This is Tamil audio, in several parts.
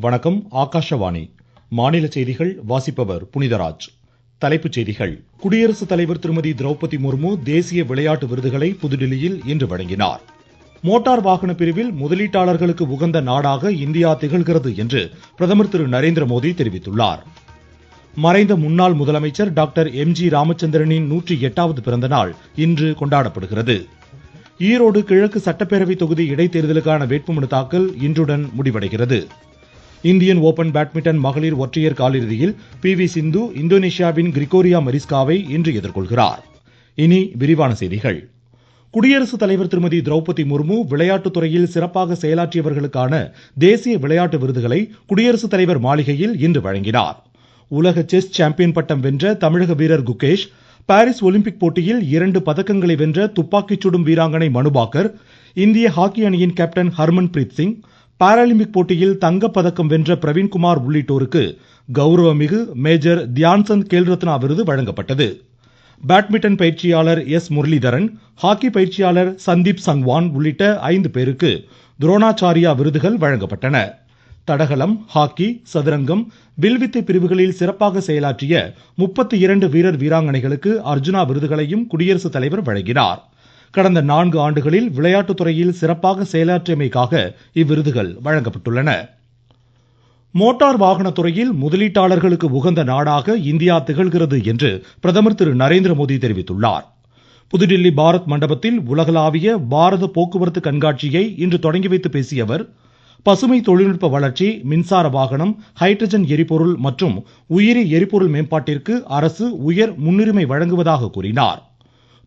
வணக்கம். ஆகாஷவாணி. மாநில செய்திகள் வாசிப்பவர் புனிதராஜ். தலைப்புச் செய்திகள். குடியரசுத் தலைவர் திருமதி திரௌபதி முர்மு தேசிய விளையாட்டு விருதுகளை புதுடில்லியில் இன்று வழங்கினார். மோட்டார் வாகன பிரிவில் முதலீட்டாளர்களுக்கு உகந்த நாடாக இந்தியா திகழ்கிறது என்று பிரதமர் திரு நரேந்திர மோடி தெரிவித்துள்ளார். மறைந்த முன்னாள் முதலமைச்சர் டாக்டர் எம்.ஜி. ராமச்சந்திரனின் 108வது பிறந்த நாள் இன்று கொண்டாடப்படுகிறது. ஈரோடு கிழக்கு சட்டப்பேரவை தொகுதி இடைத்தேர்தலுக்கான வேட்புமனு தாக்கல் இன்றுடன் முடிவடைகிறது. இந்தியன் ஓபன் பேட்மிண்டன் மகளிர் ஒற்றையர் காலிறுதியில் பி.வி. சிந்து இந்தோனேஷியாவின் கிரிகோரியா மரிஸ்காவை இன்று எதிர்கொள்கிறார். இனி விரிவான செய்திகள். குடியரசுத் தலைவர் திருமதி திரௌபதி முர்மு விளையாட்டுத் துறையில் சிறப்பாக செயலாற்றியவர்களுக்கான தேசிய விளையாட்டு விருதுகளை குடியரசுத் தலைவர் மாளிகையில் இன்று வழங்கினார். உலக செஸ் சாம்பியன் பட்டம் வென்ற தமிழக வீரர் குகேஷ், பாரிஸ் ஒலிம்பிக் போட்டியில் 2 பதக்கங்களை வென்ற துப்பாக்கிச் சுடும் வீராங்கனை மனுபாக்கர், இந்திய ஹாக்கி அணியின் captain Harmanpreet Singh, Paralympic போட்டியில் தங்கப்பதக்கம் வென்ற பிரவீன்குமார் உள்ளிட்டோருக்கு கௌரவமிகு மேஜர் தியான்சந்த் கேல்ரத்னா விருது வழங்கப்பட்டது. பேட்மிண்டன் பயிற்சியாளர் எஸ். முரளிதரன், ஹாக்கி பயிற்சியாளர் சந்தீப் சங்வான் உள்ளிட்ட 5 பேருக்கு துரோணாச்சாரியா விருதுகள் வழங்கப்பட்டன. தடகளம், ஹாக்கி, சதுரங்கம், வில்வித்தை பிரிவுகளில் சிறப்பாக செயலாற்றிய 32 வீரர் வீராங்கனைகளுக்கு அர்ஜுனா விருதுகளையும் குடியரசுத் தலைவர் வழங்கினார். கடந்த 4 ஆண்டுகளில் விளையாட்டுத் துறையில் சிறப்பாக செயலாற்றியமைக்காக இவ்விருதுகள் வழங்கப்பட்டுள்ளன. மோட்டார் வாகனத் துறையில் முதலீட்டாளர்களுக்கு உகந்த நாடாக இந்தியா திகழ்கிறது என்று பிரதமர் திரு நரேந்திர மோடி தெரிவித்துள்ளார். புதுடில்லி பாரத் மண்டபத்தில் உலகளாவிய பாரத போக்குவரத்து கண்காட்சியை இன்று தொடங்கி வைத்து பேசிய அவர், பசுமை தொழில்நுட்ப வளர்ச்சி, மின்சார வாகனம், ஹைட்ரஜன் எரிபொருள் மற்றும் உயிரி எரிபொருள் மேம்பாட்டிற்கு அரசு உயர் முன்னுரிமை வழங்குவதாக கூறினார்.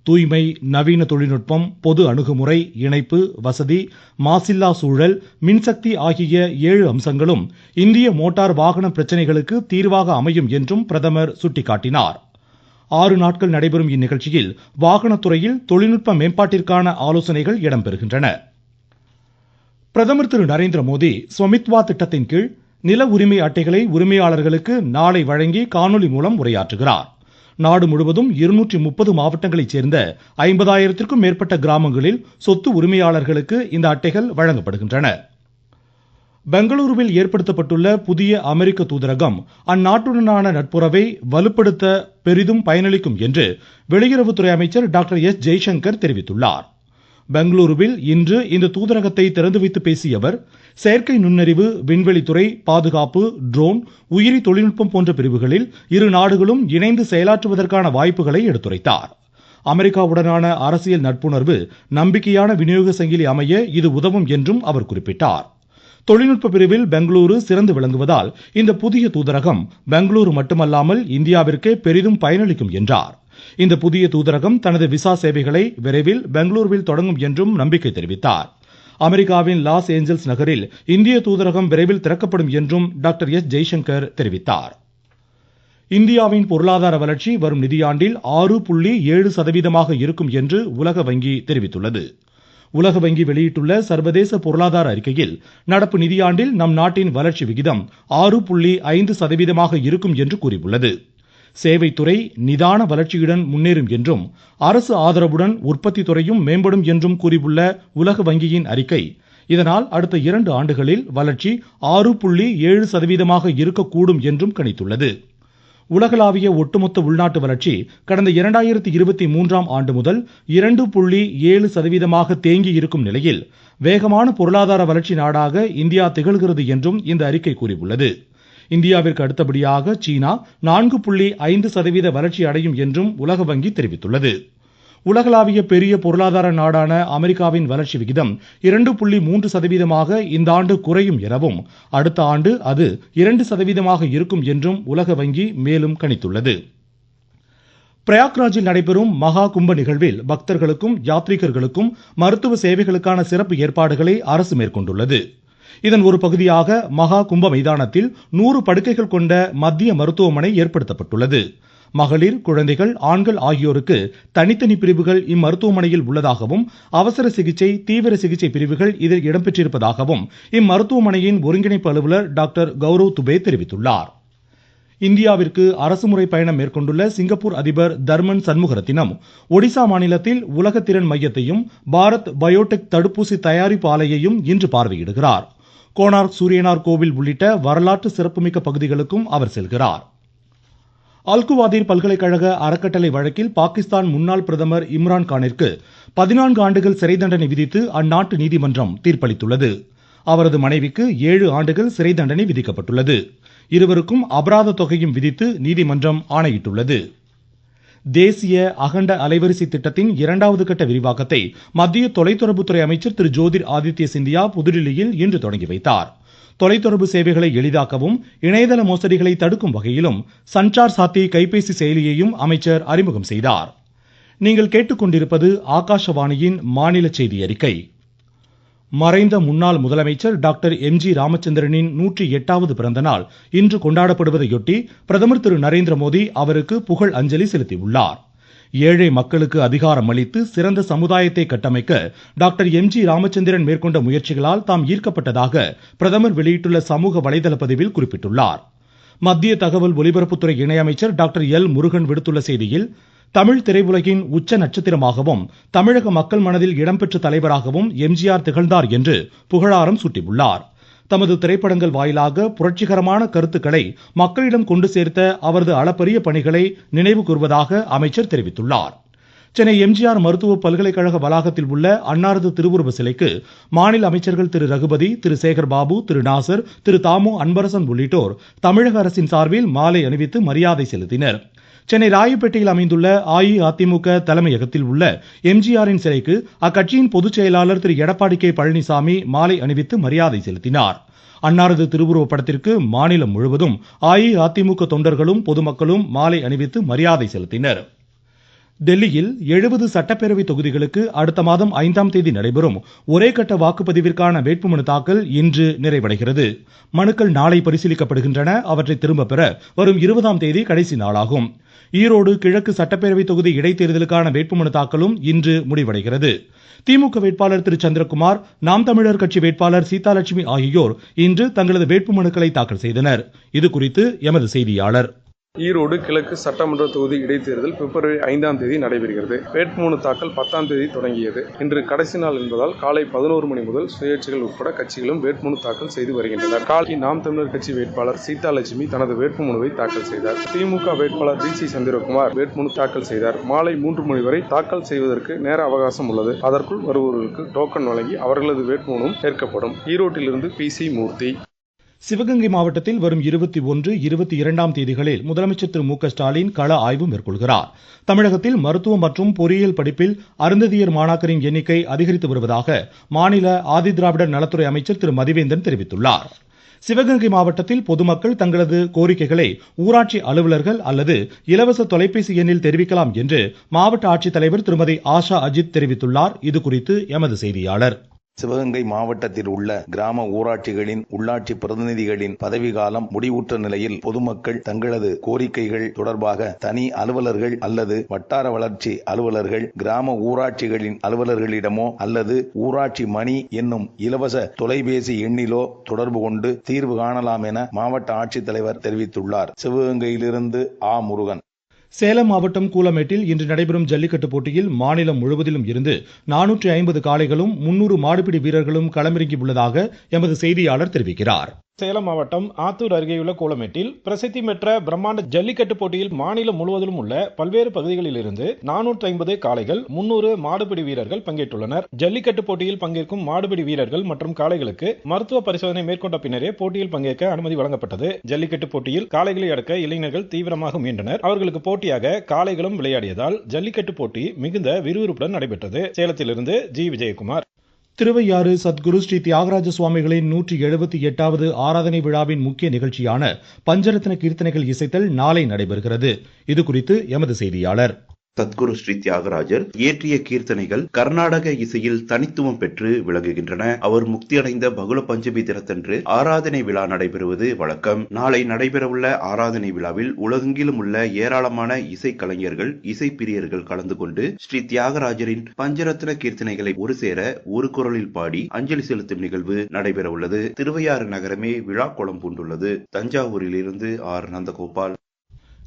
தூய்மை, நவீன தொழில்நுட்பம், பொது அணுகுமுறை, இணைப்பு, வசதி, மாசில்லா சூழல், மின்சக்தி ஆகிய 7 அம்சங்களும் இந்திய மோட்டார் வாகன பிரச்சனைகளுக்கு தீர்வாக அமையும் என்றும் பிரதமர் சுட்டிக்காட்டினார். 6 நாட்கள் நடைபெறும் இந்நிகழ்ச்சியில் வாகனத்துறையில் தொழில்நுட்ப மேம்பாட்டிற்கான ஆலோசனைகள் இடம்பெறுகின்றன. பிரதமர் திரு நரேந்திர மோடி ஸ்வமித்வா திட்டத்தின் கீழ் நில உரிமை அட்டைகளை உரிமையாளர்களுக்கு நாளை வழங்கி காணொலி மூலம் உரையாற்றுகிறார். நாடு முழுவதும் 230 மாவட்டங்களைச் சேர்ந்த 50,000த்திற்கும் மேற்பட்ட கிராமங்களில் சொத்து உரிமையாளர்களுக்கு இந்த அட்டைகள் வழங்கப்படுகின்றன. பெங்களூருவில் ஏற்படுத்தப்பட்டுள்ள புதிய அமெரிக்க தூதரகம் அந்நாட்டுடனான நட்புறவை வலுப்படுத்த பெரிதும் பயனளிக்கும் என்று வெளியுறவுத்துறை அமைச்சர் டாக்டர் எஸ். ஜெய்சங்கர் தெரிவித்துள்ளார். பெங்களூருவில் இன்று இந்த தூதரகத்தை திறந்து வைத்து பேசிய அவர், செயற்கை நுண்ணறிவு, விண்வெளித்துறை, பாதுகாப்பு, ட்ரோன், உயிரி தொழில்நுட்பம் போன்ற பிரிவுகளில் இரு நாடுகளும் இணைந்து செயலாற்றுவதற்கான வாய்ப்புகளை எடுத்துரைத்தார். அமெரிக்காவுடனான அரசியல் நட்புணர்வு நம்பிக்கையான விநியோக சங்கிலி அமைய இது உதவும் என்றும் அவர் குறிப்பிட்டார். தொழில்நுட்ப பிரிவில் பெங்களூரு சிறந்து விளங்குவதால் இந்த புதிய தூதரகம் பெங்களூரு மட்டுமல்லாமல் இந்தியாவிற்கே பெரிதும் பயனளிக்கும் என்றார். இந்த புதிய தூதரகம் தனது விசா சேவைகளை விரைவில் பெங்களூருவில் தொடங்கும் என்றும் நம்பிக்கை தெரிவித்தார். அமெரிக்காவின் லாஸ் ஏஞ்சல்ஸ் நகரில் இந்திய தூதரகம் விரைவில் திறக்கப்படும் என்றும் டாக்டர் எஸ். ஜெய்சங்கர் தெரிவித்தார். இந்தியாவின் பொருளாதார வளர்ச்சி வரும் நிதியாண்டில் 6.7% இருக்கும் என்று உலக வங்கி தெரிவித்துள்ளது. உலக வங்கி வெளியிட்டுள்ள சர்வதேச பொருளாதார அறிக்கையில் நடப்பு நிதியாண்டில் நம் நாட்டின் வளர்ச்சி விகிதம் 6.5% இருக்கும் என்று கூறியுள்ளது. சேவைத்துறை நிதான வளர்ச்சியுடன் முன்னேறும் என்றும் அரசு ஆதரவுடன் உற்பத்தி துறையும் மேம்படும் என்றும் கூறியுள்ள உலக வங்கியின் அறிக்கை, இதனால் அடுத்த 2 ஆண்டுகளில் வளர்ச்சி 6.7% இருக்கக்கூடும் என்றும் கணித்துள்ளது. உலகளாவிய ஒட்டுமொத்த உள்நாட்டு வளர்ச்சி கடந்த 2023ஆம் ஆண்டு முதல் 2.7% தேங்கி இருக்கும் நிலையில் வேகமான பொருளாதார வளர்ச்சி நாடாக இந்தியா திகழ்கிறது என்றும் இந்த அறிக்கை கூறியுள்ளது. இந்தியாவிற்கு அடுத்தபடியாக சீனா 4.5% வளர்ச்சி அடையும் என்றும் உலக வங்கி தெரிவித்துள்ளது. உலகளாவிய பெரிய பொருளாதார நாடான அமெரிக்காவின் வளர்ச்சி விகிதம் 2.3% இந்த ஆண்டு குறையும் எனவும் அடுத்த ஆண்டு அது 2% இருக்கும் என்றும் உலக வங்கி மேலும் கணித்துள்ளது. பிரயாக்ராஜில் நடைபெறும் மகா கும்ப நிகழ்வில் பக்தர்களுக்கும் யாத்ரீகர்களுக்கும் மருத்துவ சேவைகளுக்கான சிறப்பு ஏற்பாடுகளை அரசு மேற்கொண்டுள்ளது. இதன் ஒரு பகுதியாக மகா கும்ப மைதானத்தில் 100 படுக்கைகள் கொண்ட மத்திய மருத்துவமனை ஏற்படுத்தப்பட்டுள்ளது. மகளிர், குழந்தைகள், ஆண்கள் ஆகியோருக்கு தனித்தனி பிரிவுகள் இம்மருத்துவமனையில் உள்ளதாகவும் அவசர சிகிச்சை, தீவிர சிகிச்சை பிரிவுகள் இதில் இடம்பெற்றிருப்பதாகவும் இம்மருத்துவமனையின் ஒருங்கிணைப்பு அலுவலர் டாக்டர் கௌரவ் துபே தெரிவித்துள்ளார். இந்தியாவிற்கு அரசுமுறை பயணம் மேற்கொண்டுள்ள சிங்கப்பூர் அதிபர் தர்மன் சண்முகரத்தினம் ஒடிசா மாநிலத்தில் உலக திறன் மையத்தையும் பாரத் பயோடெக் தடுப்பூசி தயாரிப்பு ஆலையையும் இன்று பார்வையிடுகிறார். கோனார்க் சூரியனார் கோவில் உள்ளிட்ட வரலாற்று சிறப்புமிக்க பகுதிகளுக்கும் அவர் செல்கிறார். அல்குவாதீர் பல்கலைக்கழக அறக்கட்டளை வழக்கில் பாகிஸ்தான் முன்னாள் பிரதமர் இம்ரான்கானிற்கு 14 ஆண்டுகள் சிறை தண்டனை விதித்து அந்நாட்டு நீதிமன்றம் தீர்ப்பளித்துள்ளது. அவரது மனைவிக்கு 7 ஆண்டுகள் சிறை தண்டனை விதிக்கப்பட்டுள்ளது. இருவருக்கும் அபராத தொகையும் விதித்து நீதிமன்றம் ஆணையிட்டுள்ளது. தேசிய அகண்ட அலைவரிசை திட்டத்தின் 2வது கட்ட விரிவாக்கத்தை மத்திய தொலைத்தொடர்புத்துறை அமைச்சர் திரு ஜோதிர் ஆதித்ய சிந்தியா புதுடில்லியில் இன்று தொடங்கி வைத்தார். தொலைத்தொடர்பு சேவைகளை எளிதாக்கவும் இணையதள மோசடிகளை தடுக்கும் வகையிலும் சஞ்சார் சாத்தி கைபேசி செயலியையும் அமைச்சர் அறிமுகம் செய்தார். நீங்கள் கேட்டுக்கொண்டிருப்பது ஆகாஷவாணியின் மாநில செய்தி அறிக்கை. மறைந்த முன்னாள் முதலமைச்சர் டாக்டர் எம்.ஜி. ராமச்சந்திரனின் 108வது பிறந்த நாள் இன்று கொண்டாடப்படுவதையொட்டி பிரதமர் திரு நரேந்திர மோடி அவருக்கு புகழ் அஞ்சலி செலுத்தியுள்ளார். ஏழை மக்களுக்கு அதிகாரம் அளித்து சிறந்த சமுதாயத்தை கட்டமைக்க டாக்டர் எம்.ஜி. ராமச்சந்திரன் மேற்கொண்ட முயற்சிகளால் தாம் ஈர்க்கப்பட்டதாக பிரதமர் வெளியிட்டுள்ள சமூக வலைதள பதிவில் குறிப்பிட்டுள்ளார். மத்திய தகவல் ஒலிபரப்புத்துறை இணையமைச்சர் டாக்டர் எல். முருகன் விடுத்துள்ள செய்தியில், தமிழ் திரையுலகின் உச்ச நட்சத்திரமாகவும் தமிழக மக்கள் மனதில் இடம்பெற்ற தலைவராகவும் எம்ஜிஆர் திகழ்ந்தார் என்று புகழாரம் சூட்டியுள்ளார். தமது திரைப்படங்கள் வாயிலாக புரட்சிகரமான கருத்துக்களை மக்களிடம் கொண்டு சேர்த்த அவரது அளப்பரிய பணிகளை நினைவு கூர்வதாக அமைச்சர் தெரிவித்துள்ளார். சென்னை எம்ஜிஆர் மருத்துவ பல்கலைக்கழக வளாகத்தில் உள்ள அன்னாரது திருவுருவ சிலைக்கு மாநில அமைச்சர்கள் திரு ரகுபதி, திரு சேகர் பாபு, திரு நாசர், திரு தாமோ அன்பரசன் உள்ளிட்டோர் தமிழக அரசின் சார்பில் மாலை அணிவித்து மரியாதை செலுத்தினர். சென்னை ராயப்பேட்டையில் அமைந்துள்ள அஇஅதிமுக தலைமையகத்தில் உள்ள எம்ஜிஆரின் சிலைக்கு அக்கட்சியின் பொதுச் செயலாளர் திரு எடப்பாடி கே. பழனிசாமி மாலை அணிவித்து மரியாதை செலுத்தினார். அன்னாரது திருவுருவப் படத்திற்கு மாநிலம் முழுவதும் அஇஅதிமுக தொண்டர்களும் பொதுமக்களும் மாலை அணிவித்து மரியாதை செலுத்தினர். டெல்லியில் 70 சட்டப்பேரவை தொகுதிகளுக்கு அடுத்த மாதம் 5ஆம் தேதி நடைபெறும் ஒரே கட்ட வாக்குப்பதிவிற்கான வேட்புமனு தாக்கல் இன்று நிறைவடைகிறது. மனுக்கள் நாளை பரிசீலிக்கப்படுகின்றன. அவற்றை திரும்ப பெற வரும் 20ஆம் தேதி கடைசி நாளாகும். ஈரோடு கிழக்கு சட்டப்பேரவை தொகுதி இடைத்தேர்தலுக்கான வேட்புமனு தாக்கலும் இன்று முடிவடைகிறது. திமுக வேட்பாளர் திரு சந்திரகுமார், நாம் தமிழர் கட்சி வேட்பாளர் சீதாலட்சுமி ஆகியோர் இன்று தங்களது வேட்புமனுக்களை தாக்கல் செய்தனர். இதுகுறித்து எமது செய்தியாளர். ஈரோடு கிழக்கு சட்டமன்ற தொகுதி இடைத்தேர்தல் பிப்ரவரி 5ஆம் தேதி நடைபெறுகிறது. வேட்புமனு தாக்கல் 10ஆம் தேதி தொடங்கியது. இன்று கடைசி நாள் என்பதால் காலை 11 மணி முதல் சுயேட்சைகள் உட்பட கட்சிகளும் வேட்புமனு தாக்கல் செய்து வருகின்றனர். காலை நாம் தமிழர் கட்சி வேட்பாளர் சீதாலட்சுமி தனது வேட்புமனுவை தாக்கல் செய்தார். திமுக வேட்பாளர் டி.சி. சந்திரகுமார் வேட்புமனு தாக்கல் செய்தார். மாலை 3 மணி வரை தாக்கல் செய்வதற்கு நேர அவகாசம் உள்ளது. அதற்குள் வருபவர்களுக்கு டோக்கன் வழங்கி அவர்களது வேட்புமனும் ஏற்கப்படும். ஈரோட்டிலிருந்து பி.சி. மூர்த்தி. சிவகங்கை மாவட்டத்தில் வரும் 21, 22ஆம் தேதிகளில் முதலமைச்சர் திரு மு க ஸ்டாலின் கள ஆய்வு மேற்கொள்கிறார். தமிழகத்தில் மருத்துவம் மற்றும் பொறியியல் படிப்பில் அருந்ததியர் மாணாக்கரின் எண்ணிக்கை அதிகரித்து வருவதாக மாநில ஆதிதிராவிடர் நலத்துறை அமைச்சர் திரு மதிவேந்தன் தெரிவித்துள்ளார். சிவகங்கை மாவட்டத்தில் பொதுமக்கள் தங்களது கோரிக்கைகளை ஊராட்சி அலுவலர்கள் அல்லது இலவச தொலைபேசி எண்ணில் தெரிவிக்கலாம் என்று மாவட்ட ஆட்சித்தலைவர் திருமதி ஆஷா அஜித் தெரிவித்துள்ளார். இதுகுறித்து எமது செய்தியாளர். சிவகங்கை மாவட்டத்தில் உள்ள கிராம ஊராட்சிகளின் உள்ளாட்சி பிரதிநிதிகளின் பதவிக்காலம் முடிவுற்ற நிலையில் பொதுமக்கள் தங்களது கோரிக்கைகள் தொடர்பாக தனி அலுவலர்கள் அல்லது வட்டார வளர்ச்சி அலுவலர்கள், கிராம ஊராட்சிகளின் அலுவலர்களிடமோ அல்லது ஊராட்சி மணி என்னும் இலவச தொலைபேசி எண்ணிலோ தொடர்பு கொண்டு தீர்வு காணலாம் என மாவட்ட ஆட்சித்தலைவர் தெரிவித்துள்ளார். சிவகங்கையிலிருந்து ஆ. முருகன். சேலம் மாவட்டம் கூலமேட்டில் இன்று நடைபெறும் ஜல்லிக்கட்டு போட்டியில் மாநிலம் முழுவதிலும் இருந்து 450 காளைகளும் 300 மாடுபிடி வீரர்களும் களமிறங்கி உள்ளதாக எமது செய்தியாளர் தெரிவிக்கிறார். சேலம் மாவட்டம் ஆத்தூர் அருகேயுள்ள கூலமேட்டில் பிரசித்தி பெற்ற பிரம்மாண்ட ஜல்லிக்கட்டு போட்டியில் மாநிலம் முழுவதிலும் உள்ள பல்வேறு பகுதிகளில் இருந்து 450 காளைகள், 300 மாடுபிடி வீரர்கள் பங்கேற்றுள்ளனர். ஜல்லிக்கட்டு போட்டியில் பங்கேற்கும் மாடுபிடி வீரர்கள் மற்றும் காளைகளுக்கு மருத்துவ பரிசோதனை மேற்கொண்ட பின்னரே போட்டியில் பங்கேற்க அனுமதி வழங்கப்பட்டது. ஜல்லிக்கட்டு போட்டியில் காளைகளை அடக்க இளைஞர்கள் தீவிரமாக முயன்றனர். அவர்களுக்கு போட்டியாக காளைகளும் விளையாடியதால் ஜல்லிக்கட்டு போட்டி மிகுந்த விறுவிறுப்புடன் நடைபெற்றது. சேலத்திலிருந்து ஜி. விஜயகுமார். திருவையாறு சத்குரு ஸ்ரீ தியாகராஜ சுவாமிகளின் 178வது ஆராதனை விழாவின் முக்கிய நிகழ்ச்சியான பஞ்சரத்ன கீர்த்தனைகள் இசைத்தல் நாளை நடைபெறுகிறது. இதுகுறித்து எமது செய்தியாளர். சத்குரு ஸ்ரீ தியாகராஜர் இயற்றிய கீர்த்தனைகள் கர்நாடக இசையில் தனித்துவம் பெற்று விளங்குகின்றன. அவர் முக்தியடைந்த பகுள பஞ்சமி தினத்தன்று ஆராதனை விழா நடைபெறுவது வழக்கம். நாளை நடைபெறவுள்ள ஆராதனை விழாவில் உலகெங்கிலும் உள்ள ஏராளமான இசை கலைஞர்கள், இசை பிரியர்கள் கலந்து கொண்டு ஸ்ரீ தியாகராஜரின் பஞ்சரத்ன கீர்த்தனைகளை ஒரு சேர ஒரு குரலில் பாடி அஞ்சலி செலுத்தும் நிகழ்வு நடைபெறவுள்ளது. திருவையாறு நகரமே விழா கோலம் பூண்டுள்ளது. தஞ்சாவூரில் இருந்து ஆர். நந்தகோபால்.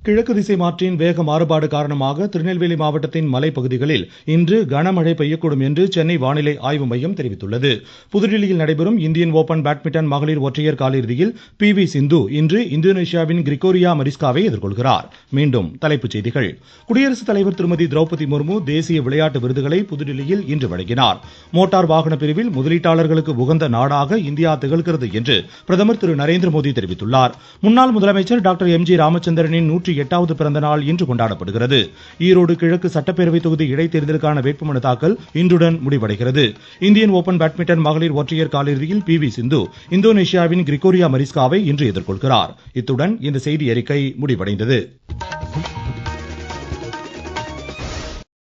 கிழக்கு திசை மாற்றின் வேக மாறுபாடு காரணமாக திருநெல்வேலி மாவட்டத்தின் மலைப்பகுதிகளில் இன்று கனமழை பெய்யக்கூடும் என்று சென்னை வானிலை ஆய்வு மையம் தெரிவித்துள்ளது. புதுடில்லியில் நடைபெறும் இந்தியன் ஓபன் பேட்மிண்டன் மகளிர் ஒற்றையர் காலிறுதியில் PV சிந்து இன்று இந்தோனேஷியாவின் கிரிகோரியா மரிஸ்காவை எதிர்கொள்கிறார். மீண்டும் தலைப்புச் செய்திகள். குடியரசுத் தலைவர் திருமதி திரௌபதி முர்மு தேசிய விளையாட்டு விருதுகளை புதுடில்லியில் இன்று வழங்கினார். மோட்டார் வாகன பிரிவில் முதலீட்டாளர்களுக்கு உகந்த நாடாக இந்தியா திகழ்கிறது என்று பிரதமர் திரு நரேந்திர மோடி தெரிவித்துள்ளார். முன்னாள் முதலமைச்சர் டாக்டர் MG ராமச்சந்திரனின் 108வது பிறந்த நாள் இன்று கொண்டாடப்படுகிறது. ஈரோடு கிழக்கு சட்டப்பேரவை தொகுதி இடைத்தேர்தலுக்கான வேட்புமனு தாக்கல் இன்றுடன் முடிவடைகிறது. இந்தியன் ஓபன் பேட்மிண்டன் மகளிர் ஒற்றையர் காலிறுதியில் PV சிந்து இந்தோனேஷியாவின் கிரிகோரியா மரிஸ்காவை இன்று எதிர்கொள்கிறார். இத்துடன் இந்த செய்தி அறிக்கை முடிவடைந்தது.